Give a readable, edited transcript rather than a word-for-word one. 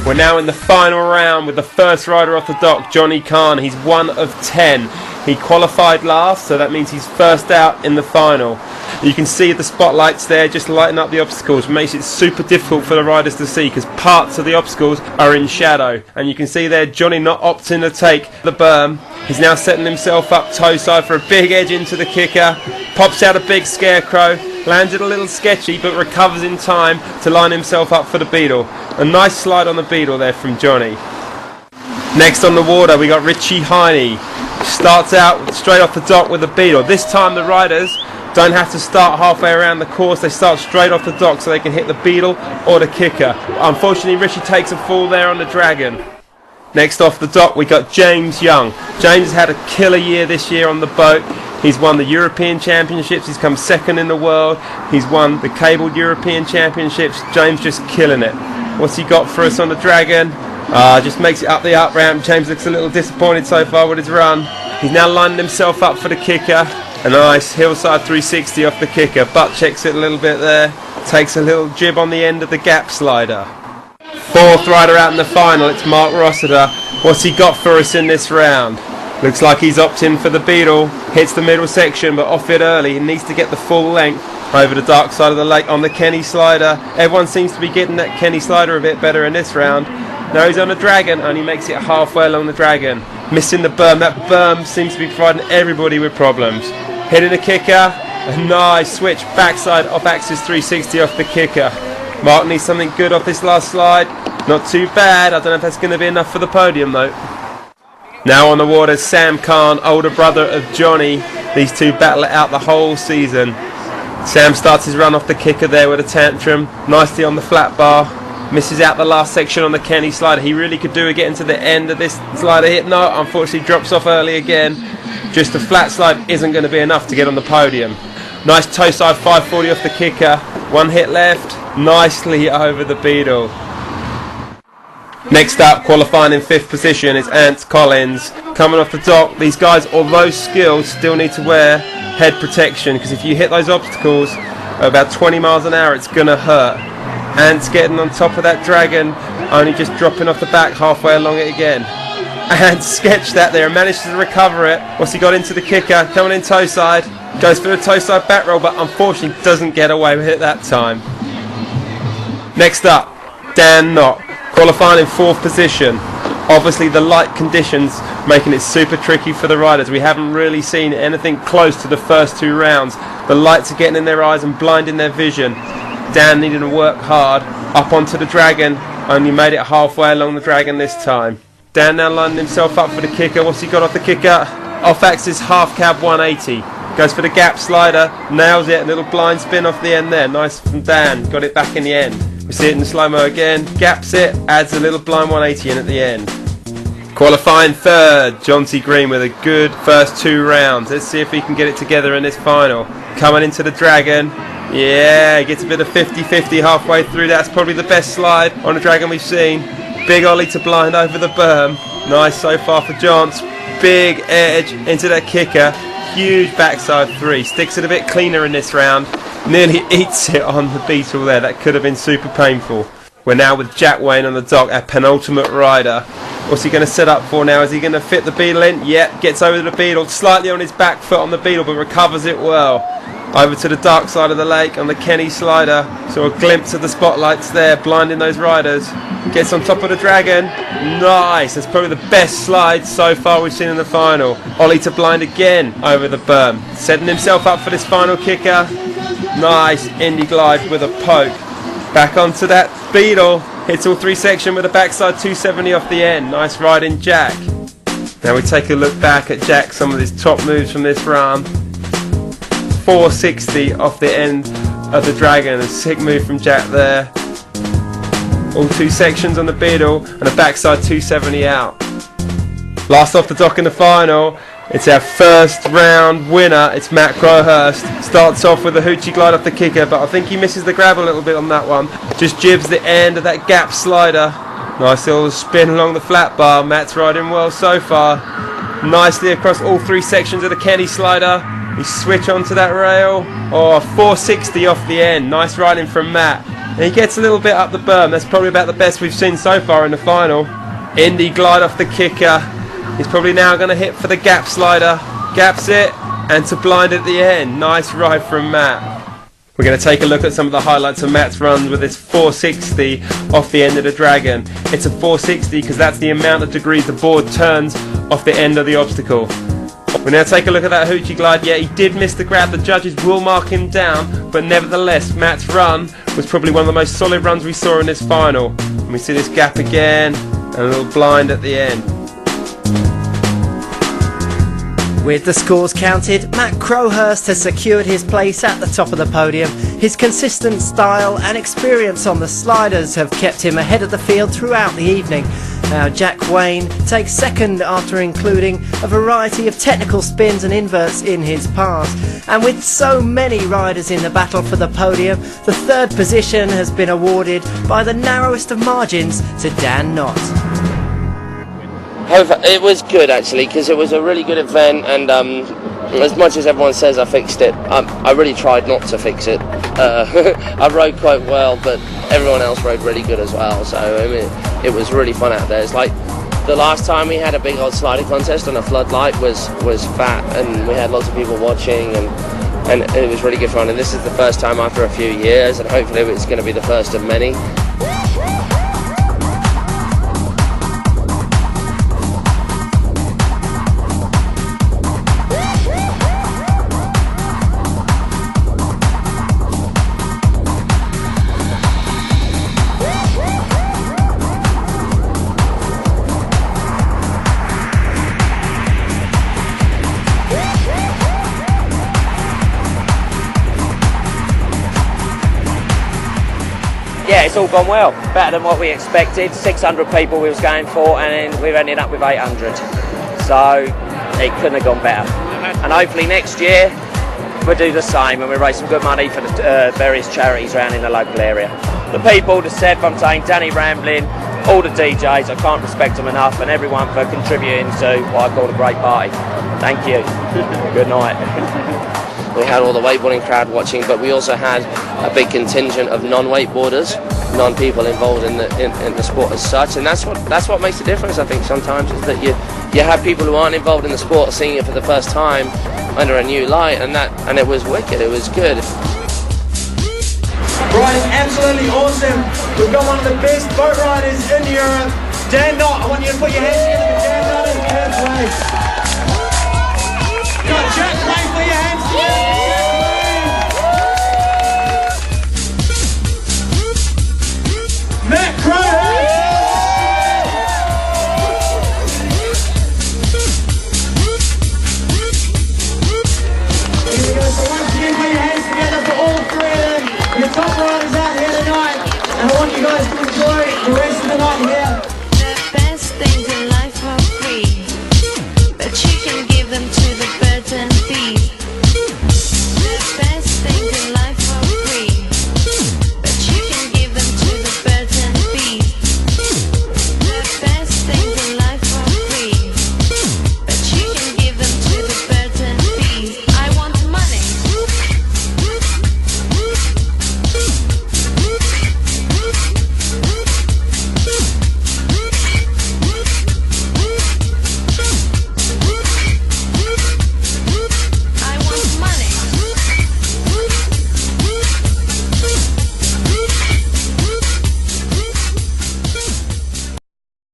We're now in the final round with the first rider off the dock, Johnny Khan. He's 1 of 10. He qualified last, so that means he's first out in the final. You can see the spotlights there just lighting up the obstacles. It makes it super difficult for the riders to see because parts of the obstacles are in shadow. And you can see there Johnny not opting to take the berm. He's now setting himself up toe side for a big edge into the kicker. Pops out a big scarecrow. Lands it a little sketchy but recovers in time to line himself up for the beetle. A nice slide on the beetle there from Johnny. Next on the water we got Richie Heine. Starts out straight off the dock with the beetle. This time the riders don't have to start halfway around the course. They start straight off the dock so they can hit the beetle or the kicker. Unfortunately Richie takes a fall there on the dragon. Next off the dock we got James Young. James has had a killer year this year on the boat. He's won the European Championships, he's come second in the world, he's won the cabled European Championships. James just killing it. What's he got for us on the dragon? Just makes it up the up ramp. James looks a little disappointed so far with his run. He's now lining himself up for the kicker. A nice hillside 360 off the kicker. Butt checks it a little bit there. Takes a little jib on the end of the gap slider. Fourth rider out in the final, it's Mark Rossiter. What's he got for us in this round? Looks like he's opting for the beetle. Hits the middle section but off it early. He needs to get the full length over the dark side of the lake on the Kenny slider. Everyone seems to be getting that Kenny slider a bit better in this round. Now he's on the dragon, only makes it halfway along the dragon. Missing the berm. That berm seems to be providing everybody with problems. Hitting the kicker. A nice switch backside off axis 360 off the kicker. Mark needs something good off this last slide. Not too bad. I don't know if that's going to be enough for the podium though. Now on the water, Sam Khan, older brother of Johnny. These two battle it out the whole season. Sam starts his run off the kicker there with a tantrum. Nicely on the flat bar. Misses out the last section on the Kenny slider. He really could do it getting to the end of this slider hit. No, unfortunately drops off early again. Just a flat slide isn't going to be enough to get on the podium. Nice toe side 540 off the kicker. One hit left. Nicely over the beetle. Next up, qualifying in 5th position, is Ant Collins. Coming off the dock, these guys, although skilled, still need to wear head protection because if you hit those obstacles at about 20 miles an hour, it's going to hurt. Ant's getting on top of that dragon, only just dropping off the back halfway along it again. Ant sketched that there and managed to recover it. What's he got into the kicker? Coming in toe side. Goes for the toe side back roll, but unfortunately doesn't get away with it that time. Next up, Dan Knott. Qualifying in 4th position. Obviously the light conditions making it super tricky for the riders. We haven't really seen anything close to the first 2 rounds. The lights are getting in their eyes and blinding their vision. Dan needing to work hard. Up onto the dragon. Only made it halfway along the dragon this time. Dan now lining himself up for the kicker. What's he got off the kicker? Off axis half cab 180. Goes for the gap slider. Nails it. A little blind spin off the end there. Nice from Dan. Got it back in the end. We see it in the slow-mo again. Gaps it. Adds a little blind 180 in at the end. Qualifying 3rd, John T. Green with a good first 2 rounds. Let's see if he can get it together in this final. Coming into the dragon. Yeah, gets a bit of 50-50 halfway through. That's probably the best slide on the dragon we've seen. Big ollie to blind over the berm. Nice so far for Johns. Big edge into that kicker. Huge backside 3. Sticks it a bit cleaner in this round. Nearly eats it on the beetle there. That could have been super painful. We're now with Jack Wayne on the dock, our penultimate rider. What's he going to set up for now? Is he going to fit the beetle in? Yep, gets over the beetle. Slightly on his back foot on the beetle, but recovers it well. Over to the dark side of the lake on the Kenny slider. So a glimpse of the spotlights there, blinding those riders. Gets on top of the dragon. Nice. That's probably the best slide so far we've seen in the final. Ollie to blind again over the berm. Setting himself up for this final kicker. Nice indie glide with a poke. Back onto that beetle. Hits all 3 section with a backside 270 off the end. Nice ride in Jack. Now we take a look back at Jack, some of his top moves from this run. 460 off the end of the dragon. A sick move from Jack there. All 2 sections on the beetle and a backside 270 out. Last off the dock in the final. It's our first round winner. It's Matt Crowhurst. Starts off with a hoochie glide off the kicker, but I think he misses the grab a little bit on that one. Just jibs the end of that gap slider. Nice little spin along the flat bar. Matt's riding well so far. Nicely across all 3 sections of the Kenny slider. He switch onto that rail. Oh, 460 off the end. Nice riding from Matt. And he gets a little bit up the berm. That's probably about the best we've seen so far in the final. Indy glide off the kicker. He's probably now going to hit for the gap slider. Gaps it, and to blind at the end. Nice ride from Matt. We're going to take a look at some of the highlights of Matt's runs with this 460 off the end of the Dragon. It's a 460 because that's the amount of degrees the board turns off the end of the obstacle. We'll now take a look at that hoochie glide. Yeah, he did miss the grab. The judges will mark him down, but nevertheless, Matt's run was probably one of the most solid runs we saw in this final. And we see this gap again, and a little blind at the end. With the scores counted, Matt Crowhurst has secured his place at the top of the podium. His consistent style and experience on the sliders have kept him ahead of the field throughout the evening. Now Jack Wayne takes second after including a variety of technical spins and inverts in his pass. And with so many riders in the battle for the podium, the third position has been awarded by the narrowest of margins to Dan Knott. It was good actually, because it was a really good event, and as much as everyone says I fixed it, I really tried not to fix it. I rode quite well, but everyone else rode really good as well, so I mean, it was really fun out there. It's like the last time we had a big old slider contest on a floodlight was fat, and we had lots of people watching, and it was really good fun, and this is the first time after a few years, and hopefully it's going to be the first of many. Yeah, it's all gone well. Better than what we expected. 600 people we was going for, and then we've ended up with 800. So it couldn't have gone better. And hopefully next year we'll do the same, and we'll raise some good money for the various charities around in the local area. The people, the Seth, I'm saying, Danny Ramblin, all the DJs, I can't respect them enough, and everyone for contributing to what I call a great party. Thank you. Good night. We had all the wakeboarding crowd watching, but we also had a big contingent of non-wakeboarders, non-people involved in the sport as such, and that's what makes the difference. I think sometimes is that you have people who aren't involved in the sport seeing it for the first time under a new light, and it was wicked. It was good. Right, absolutely awesome. We've got one of the best boat riders in Europe, Dan Knott. I want you to put your hands together for Dan Knott in third place. Got Jack Wayne, put your hands together. Matt Crow.